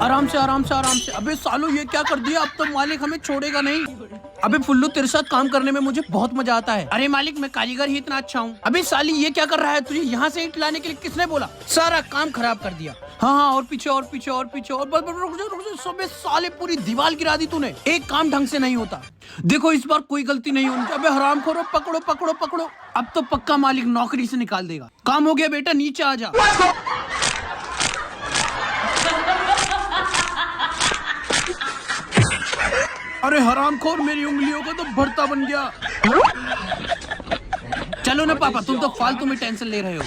आराम से आराम से आराम से। अबे सालो ये क्या कर दिया, अब तो मालिक हमें छोड़ेगा नहीं। अबे फुल्लू तेरे साथ काम करने में मुझे बहुत मजा आता है। अरे मालिक मैं कारीगर ही इतना अच्छा हूँ। अबे साली ये क्या कर रहा है, तुझे यहाँ से ईंट लाने के लिए किसने बोला? सारा काम खराब कर दिया। हाँ और पीछे और पीछे और पीछे और रुक जा सबे साले पूरी दीवार गिरा दी तूने। एक काम ढंग से नहीं होता। देखो इस बार कोई गलती नहीं होनी चाहिए। अबे हरामखोरो पकड़ो पकड़ो पकड़ो। अब तो पक्का मालिक नौकरी से निकाल देगा। काम हो गया बेटा, नीचे आ जा। अरे हरामखोर मेरी उंगलियों का तो भरता बन गया। चलो ना पापा, तुम तो फालतू में टेंशन ले रहे हो।